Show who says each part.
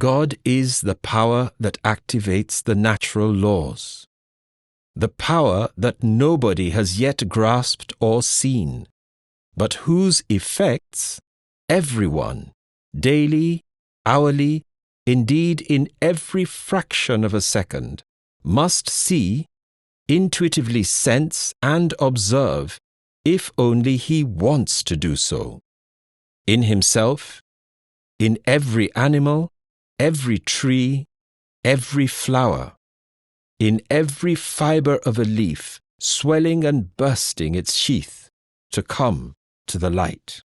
Speaker 1: God is the power that activates the natural laws, the power that nobody has yet grasped or seen, but whose effects everyone, daily, hourly, indeed in every fraction of a second, must see, intuitively sense and observe, if only he wants to do so. In himself, in every animal, every tree, every flower, in every fiber of a leaf, swelling and bursting its sheath to come to the light.